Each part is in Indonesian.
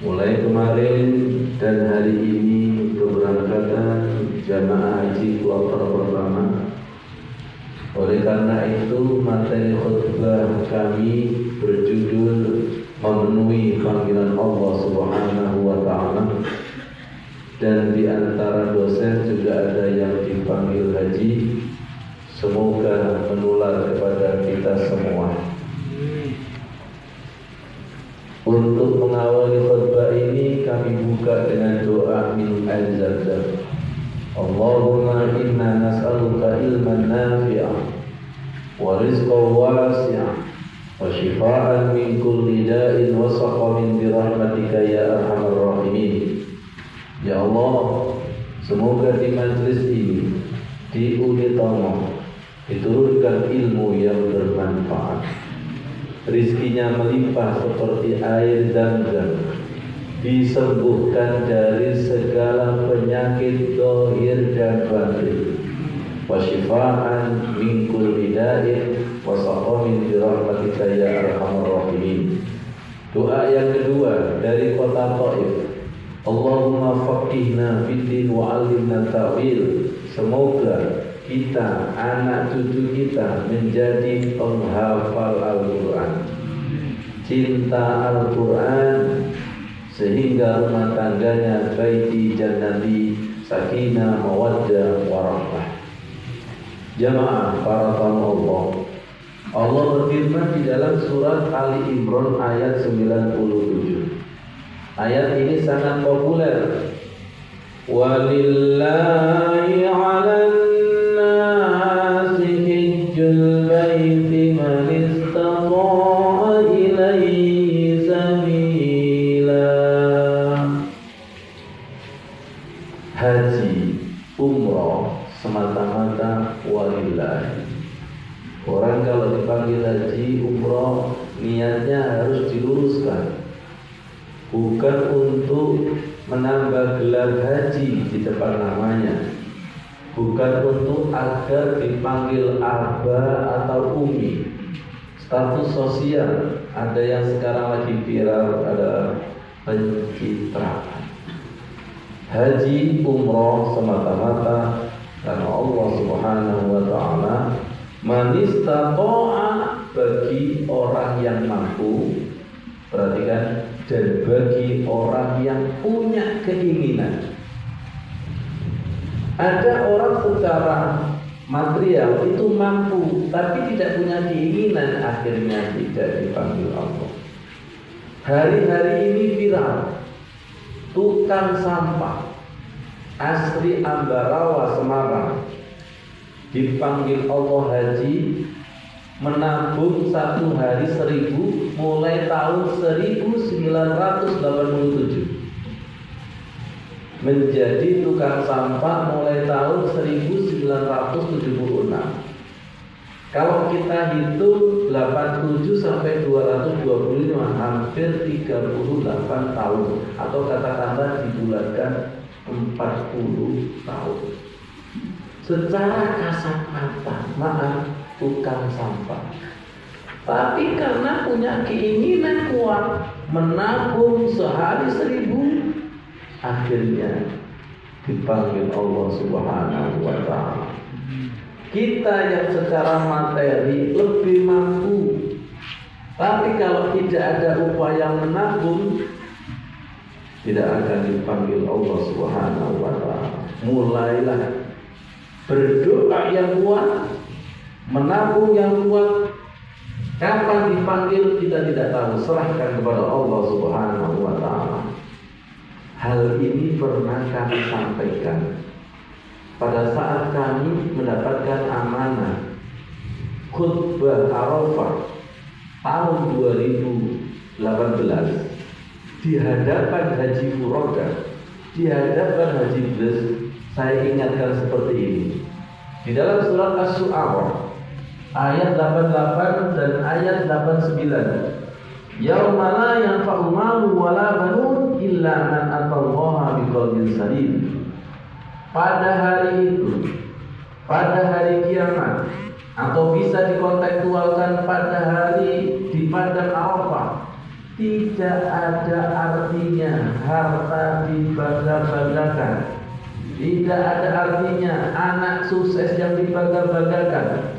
Mulai kemarin dan hari ini keberangkatan jamaah haji kloter pertama. Oleh karena itu materi khutbah kami berjudul memenuhi panggilan Allah Subhanahu wa taala. Dan di antara dosen juga ada yang dipanggil haji. Semoga menular kepada kita semua. Untuk mengawali khutbah ini kami buka dengan doa min al-Zadzal. Allahumma inna nas'aluka ilman nafi'an wa rizqan wasi'an wa shifaan min kulli da'in wa saqamin bi rahmatika ya arhamar rahimin. Ya Allah, semoga di majlis ini di Unitomo diturunkan ilmu yang bermanfaat, rizkinya melimpah seperti air Zam-Zam, disembuhkan dari segala penyakit zahir dan batin, wa shifaan min kulli da'in wa saqamin bi rahmatika ya arhamar rahimin. Doa yang kedua dari kota Taif. Allahumma faqihna fiddin wa 'allimna ta'wil. Semoga kita, anak cucu kita menjadi penghafal Al-Quran, cinta Al-Quran, sehingga rumah tangganya baiti jannati sakinah mawaddah warahmah. Jamaah para tamu Allah, Allah berfirman di dalam surat Ali Imran ayat 97. Ayat ini sangat populer. Walillahi 'alan nasi hijjul baiti man istata'a ilaihi sabila. Haji, umrah semata-mata walillahi. Orang kalau dipanggil haji, umrah, niatnya harus diluruskan. Bukan untuk menambah gelar haji di depan namanya, bukan untuk agar dipanggil aba atau umi, status sosial. Ada yang sekarang lagi viral adalah pencitraan. Haji umroh semata-mata karena Allah Subhanahu wa taala, man istata'a, bagi orang yang mampu. Perhatikan, dan bagi orang yang punya keinginan. Ada orang secara material itu mampu, tapi tidak punya keinginan, akhirnya tidak dipanggil Allah. Hari-hari ini viral, tukang sampah asli Ambarawa Semarang dipanggil Allah haji, menabung satu hari 1.000 mulai tahun 1987, menjadi tukang sampah mulai tahun 1976. Kalau kita hitung 87 sampai 225, hampir 38 tahun, atau katakanlah dibulatkan 40 tahun. Secara kasat mata, maaf, tukang sampah, tapi karena punya keinginan kuat, menabung sehari 1.000, akhirnya dipanggil Allah Subhanahu wa ta'ala. Kita yang secara materi lebih mampu, tapi kalau tidak ada upaya menabung, tidak akan dipanggil Allah Subhanahu wa ta'ala. Mulailah berdoa yang kuat, menabung yang kuat. Kapan dipanggil kita tidak tahu, serahkan kepada Allah Subhanahu wa ta'ala. Hal ini pernah kami sampaikan pada saat kami mendapatkan amanah khutbah Arafah tahun 2018 di hadapan Haji Furoda, di hadapan Haji Bles. Saya ingatkan seperti ini. Di dalam surat Asy-Syu'ara ayat 88 dan ayat 89. Yauma la yanfa'u malun wala banun illa man atallaha biqalbin salim. Pada hari itu, pada hari kiamat, atau bisa dikontekstualkan pada hari di padang Arafah, Tidak ada artinya harta dibangga-banggakan. Tidak ada artinya anak sukses yang dibangga-banggakan.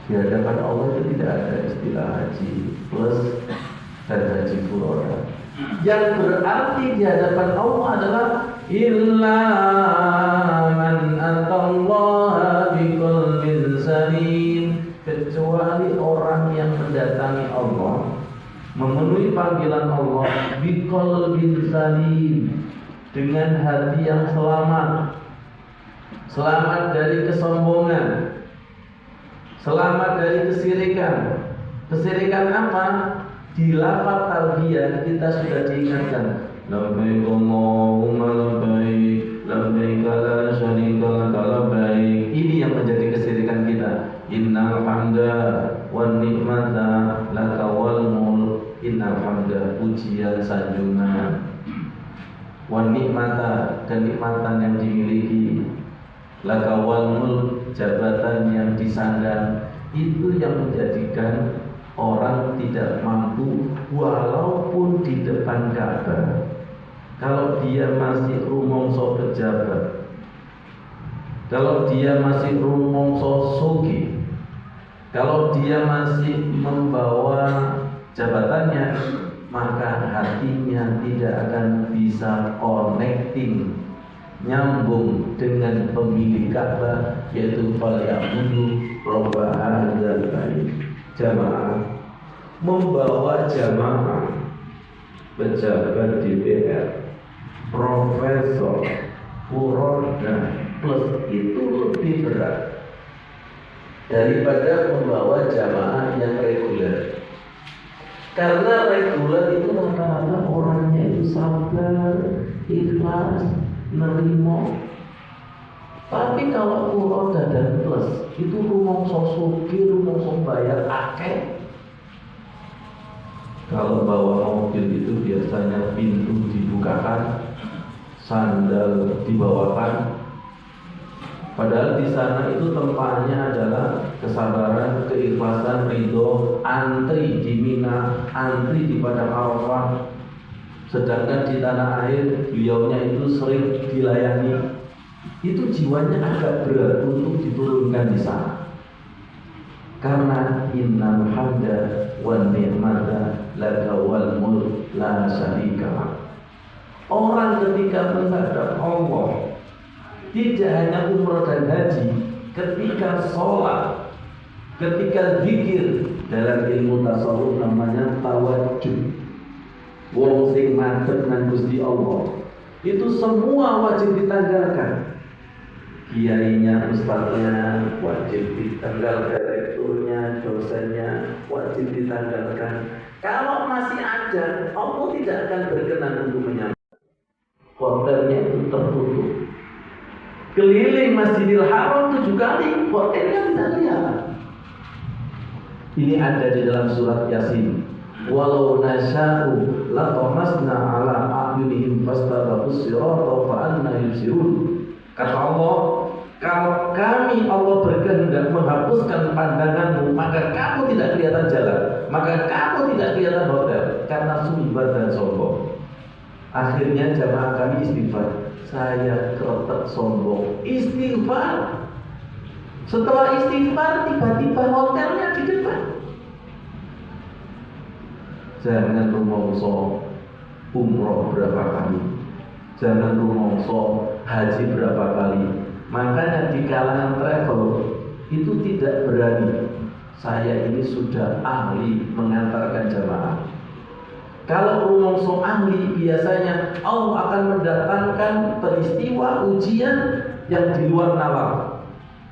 Di hadapan Allah itu tidak ada istilah haji plus dan haji furoda. Yang berarti di hadapan Allah adalah illa man atallaha biqalbin salim, kecuali orang yang mendatangi Allah, memenuhi panggilan Allah biqalbin salim, dengan hati yang selamat, selamat dari kesombongan, selamat dari kesirikan. Kesirikan apa? Di lafaz talbiyah kita sudah diingatkan, labbaik Allahumma labbaik, labbaik la syarika laka labbaik. Ini yang menjadi kesirikan kita. Innal hamda wan ni'mata laka wal mulk. Innal hamda, pujian, sanjungan, wan ni'mata, kenikmatan yang dimiliki, laka wal mulk, jabatan yang disandang. Itu yang menjadikan orang tidak mampu walaupun di depan Ka'bah. Kalau dia masih rumangsa pejabat, kalau dia masih rumangsa sugih, kalau dia masih membawa jabatannya, maka hatinya tidak akan bisa connecting, nyambung dengan pemilik Ka'bah, yaitu falyabudu robba hadzal bait. Jamaah, membawa jamaah pejabat DPR, profesor, furoda plus itu lebih berat daripada membawa jamaah yang reguler. Karena reguler itu rata-rata orangnya itu sabar, ikhlas, nerimo. Tapi kalau furoda dan plus itu rumangsa sugih, rumangsa bayar akeh. Kalau bawa mobil itu biasanya pintu dibukakan, sandal dibawakan. Padahal di sana itu tempatnya adalah kesabaran, keikhlasan, ridho, antri di Mina, antri di Padang Arafah. Sedangkan di tanah air beliaunya itu sering dilayani. Itu jiwanya agak berat untuk diturunkan di sana. Karena innal hamda wan ni'mata laka wal mulk la syarika lak. Orang ketika menghadap Allah, tidak hanya umrah dan haji, ketika sholat, ketika zikir, dalam ilmu tasawuf namanya tawajjuh. Wong sing madhep nang Gusti Allah, itu semua wajib ditanggalkan. Kiainya, ustadznya wajib ditanggal, direkturnya, dosennya wajib ditanggalkan. Kalau masih ada, Allah tidak akan berkenan untuk menyambut. Hotelnya itu tertutup. Keliling Masjidil Haram 7 kali, hotelnya tidak lihat. Ini ada di dalam surat Yasin. Walau nasya'u latamasna ala a'yunihim fastabaqus sirata fa anna yubsirun. Kata Allah, kalau kami Allah berkehendak menghapuskan pandanganmu, maka kamu tidak kelihatan jalan, maka kamu tidak kelihatan hotel, karena sumber dan sombong. Akhirnya jamaah kami istighfar. Saya keretek sombong, istighfar. Setelah istighfar, tiba-tiba hotelnya di depan. Jangan rumongso umroh berapa kali, jangan rumongso haji berapa kali. Makanya di kalangan travel itu tidak berani. Saya ini sudah ahli mengantarkan jamaah. Kalau rumongso ahli, biasanya Allah akan mendatangkan peristiwa ujian yang di luar nalar.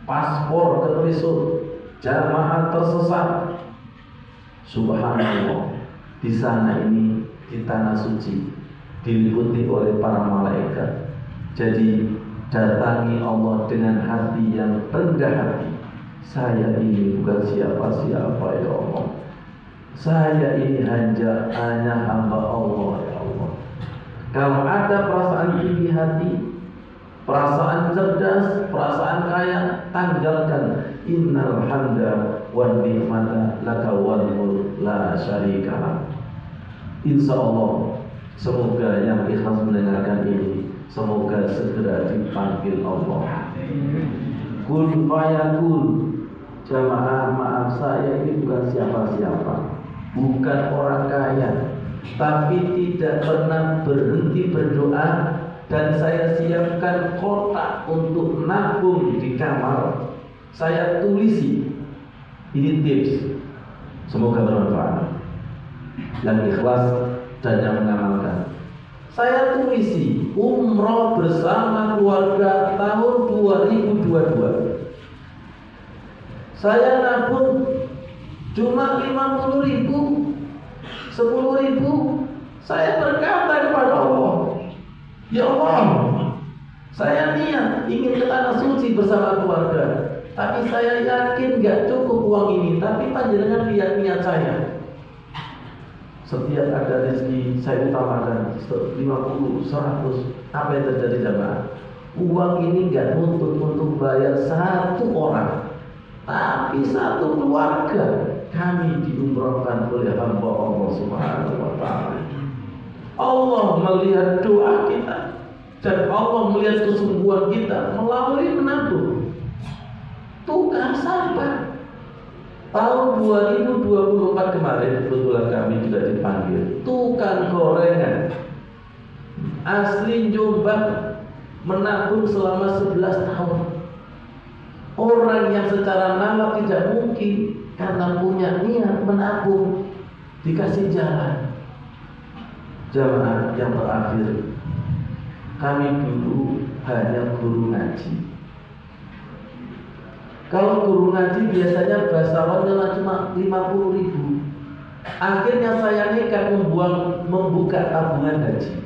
Paspor keterisut, jamaah tersesat. Subhanallah, di sana ini di tanah suci diliputi oleh para malaikat. Jadi datangi Allah dengan hati yang rendah hati. Saya ini bukan siapa-siapa ya Allah. Saya ini hanya hamba Allah ya Allah. Kalau ada perasaan tinggi hati, perasaan cerdas, perasaan kaya, tanggalkan. Innal hamda wan ni'mata laka wal mulk la syarika lak. Insya Allah, semoga yang ikhlas mendengarkan ini, semoga segera dipanggil Allah. Kun fayakun. Jamaah, maaf, saya ini bukan siapa-siapa, bukan orang kaya, tapi tidak pernah berhenti berdoa. Dan saya siapkan kotak untuk nabung di kamar. Saya tulisi. Ini tips. Semoga bermanfaat. Yang ikhlas dan yang mengamalkan. Saya tulisi umroh bersama keluarga tahun 2022. Saya nabung cuma 50.000, 10.000. Saya berkata kepada Allah, ya Allah, saya niat ingin ke tanah suci bersama keluarga, tapi saya yakin gak cukup uang ini. Tapi panjenengan lihat niat saya. Setiap ada rezeki saya utamakan 50, 100. Apa yang terjadi jamaah? Uang ini gak nuntut untuk bayar satu orang, tapi satu keluarga. Kami diumrohkan oleh hamba Allah Subhanahu wa ta'ala. Allah melihat doa kita dan Allah melihat kesungguhan kita melalui menabung. Tukang sampah. Tahun 2024 kemarin kebetulan kami juga dipanggil tukang gorengan asli Jombang, menabung selama 11 tahun. Orang yang secara nama tidak mungkin, karena punya niat menabung, dikasih jalan. Jamaah yang terakhir, kami dulu hanya guru ngaji. Kalau guru ngaji biasanya basawannya cuma 50.000. Akhirnya saya nekat membuka tabungan haji.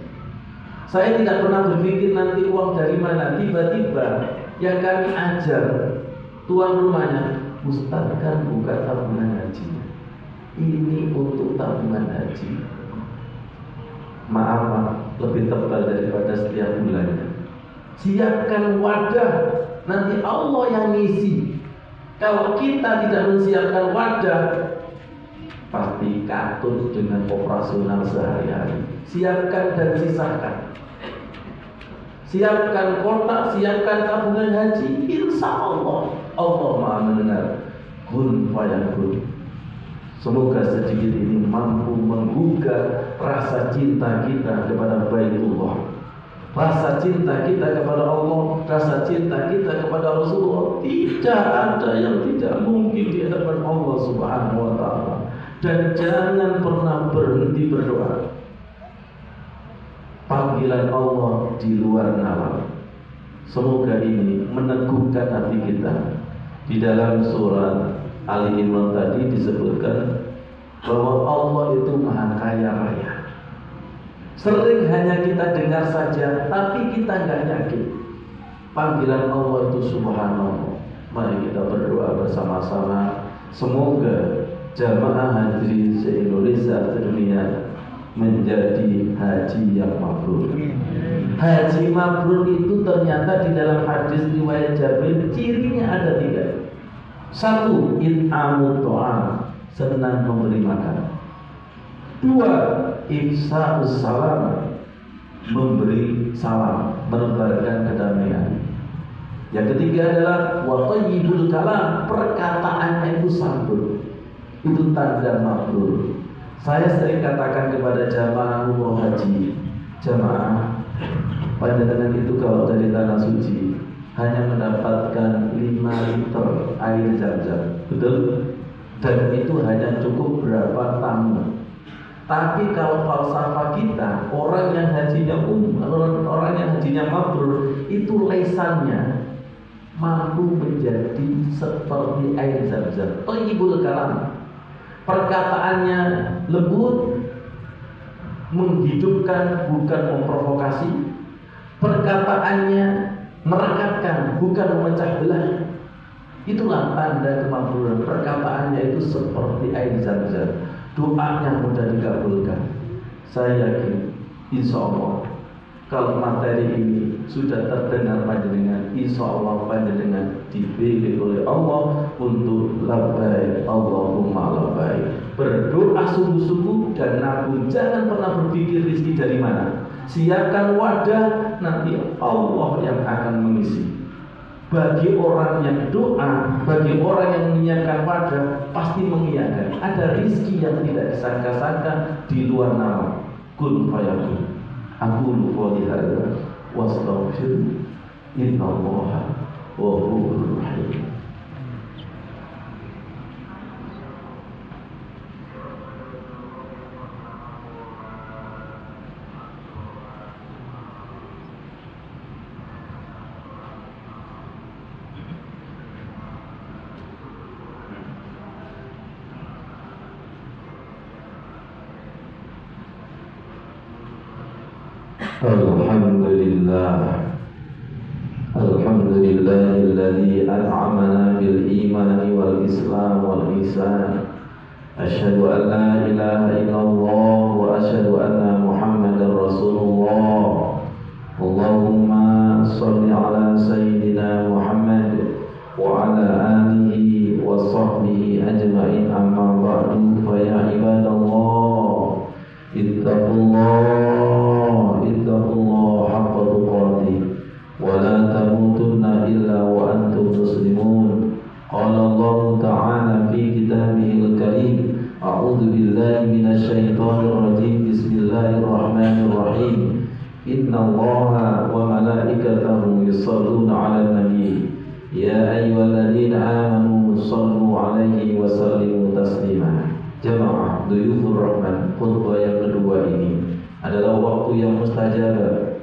Saya tidak pernah berpikir nanti uang dari mana. Tiba-tiba yang kami ajar tuan rumahnya, Ustaz kan buka tabungan haji. Ini untuk tabungan haji. Maaf, lebih tebal daripada setiap bulannya. Siapkan wadah, nanti Allah yang ngisi. Kalau kita tidak menyiapkan wadah, pasti katut dengan operasional sehari-hari. Siapkan dan sisakan. Siapkan kotak, siapkan tabungan haji. Insya Allah, Allah Maha mendengar. Kun fayakun. Semoga sedikit ini mampu menggugah rasa cinta kita kepada Baitullah, rasa cinta kita kepada Allah, rasa cinta kita kepada Rasulullah. Tidak ada yang tidak mungkin di hadapan Allah Subhanahu wa ta'ala. Dan jangan pernah berhenti berdoa. Panggilan Allah di luar nalar. Semoga ini meneguhkan hati kita. Di dalam surat Ali Imran tadi disebutkan bahwa Allah itu maha kaya raya. Sering hanya kita dengar saja, tapi kita nggak yakin. Panggilan Allah itu subhanallah. Mari kita berdoa bersama-sama. Semoga jamaah haji se-Indonesia sedunia menjadi haji yang mabrur. Haji mabrur itu ternyata di dalam hadis riwayat Jabir cirinya ada 3. 1. It'amut ta'am, senang memberi makan. 2. Ifsa'us salam, memberi salam, menebarkan kedamaian. Yang ketiga adalah wa thayyibul kalam, perkataannya itu santun. Itu tanda mabrur. Saya sering katakan kepada jamaah umroh haji, jamaah, panjenengan itu kalau dari tanah suci hanya mendapatkan 5 liter air zam-zam, betul? Dan itu hanya cukup berapa tamu. Tapi kalau falsafah kita, orang yang hajinya orang yang hajinya mabrur, itu lesannya mampu menjadi seperti air zam-zam. Thayyibul kalam, perkataannya lembut, menghidupkan bukan memprovokasi, perkataannya merekatkan bukan memecah belah. Itulah tanda kemabruran. Perkataannya itu seperti air zam-zam. Doanya mudah dikabulkan. Saya yakin insya Allah kalau materi ini sudah terdengar panjenengan, insya Allah panjenengan dipilih oleh Allah untuk labbaik Allahumma labbaik. Berdoa sungguh-sungguh dan nabung. Jangan pernah berpikir rezeki dari mana. Siapkan wadah, nanti Allah yang akan mengisi. Bagi orang yang doa, bagi orang yang menyiapkan wadah, pasti mengiyakan. Ada rezeki yang tidak disangka-sangka di luar nalar. Kun fayakun. Aqulu qouli hadza wa astaghfir. Innallaha ghafurur rahim. Alhamdulillahilladzi an'amana bil imani wal islam wal ihsan. Asyhadu an la ilaha illallah wa asyhadu anna Muhammadar Rasulullah. Allahumma shalli ala sayyidina Muhammad wa ala alihi wa sahbihi ajma'in, amma ba'du. Fa ya ibadallah, ittaqullah haqqa tuqatih wa la tamutunna illa wa antum muslimun. Qala Allah ta'ala fi kitabihil karim, a'udzu billahi minasy syaithanir rajim. Bismillahirrahmanirrahim. Innallaha wa malaikatahu yusholluna 'alan nabi. Ya ayyuhalladzina amanu shallu 'alaihi wa sallimu taslima. Jamaah Duyufur Rahman, khutbah yang kedua ini adalah waktu yang mustajab.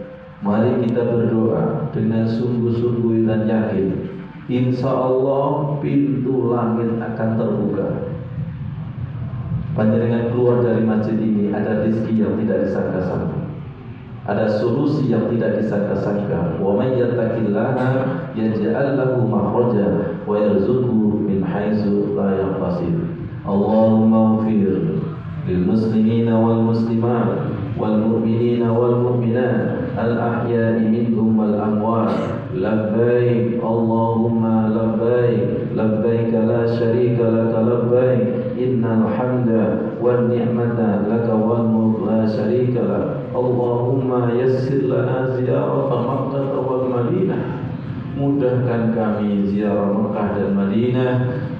Mari kita berdoa dengan sungguh-sungguh dan yakin, insya Allah pintu langit akan terbuka. Panjenengan keluar dari masjid ini ada rezeki yang tidak disangka-sangka, ada solusi yang tidak disangka-sangka. Wa may yattaqillaha yaj'al lahu makhraja wa yarzuqhu min haitsu la yahtasib. Allahumma ighfir lil muslimina wal muslimat wal mu'minina wal mu'minat al ahya'i minhum wal amwat. Labbaik Allahumma labbaik, labbaik la syarika laka labbaik, innal hamda wan ni'mata laka wal mulk la syarika lak. Allahumma yassir lana ziyarata Makkah wal Madinah. Mudahkan kami ziarah Mekah dan Madinah.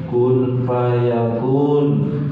Kun fayakun,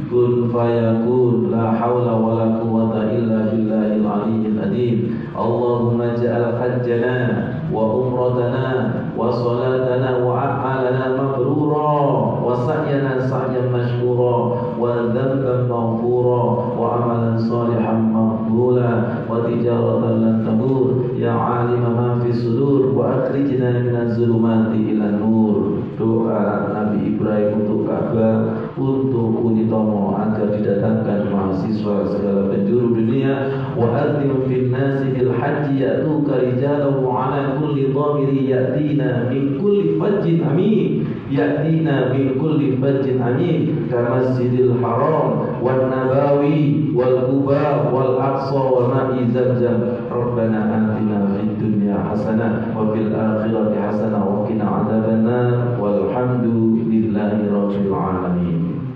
kun fayakun. La haula wa la quwwata illa billahil aliyyil azim. Allahumma ja'al hajjana wa umratana wa salatana wa a'malana mabrura wa sa'yana sa'yan mashkura wa dhanban maghfura wa amalan salihan maqbula wa tijaratan lan tabur. Ya alima ma fi sudur wa akhrijna minaz zulumati ilan nur. Doa Nabi Ibrahim untuk Ka'bah, untuk Unitomo agar didatangkan mahasiswa segala penjuru dunia. Wa adzim fil nasi bil haji ya'tuka rijalan ala kulli dhamiri ya'tina min kulli fajjin amin, ya'tina min kulli fajjin amin, ka Masjidil Haram wan Nabawi wal Quba wal Aqsa wa ma'i Zamzam. Rabbana atina fid dunya hasanah wa fil akhirati hasanah wa qina adzabannar. Walhamdulillahi rabbil alamin.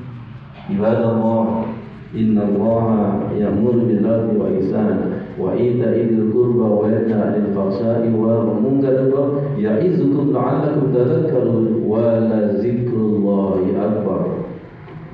Ibadallah, innallaha ya'muru bil 'adli wa ihsan wa ita'i dzil qurba wa yanha 'anil fahsya'i wal munkari ya'izukum la'allakum tadhakkarun wa la dzikrullahi akbar.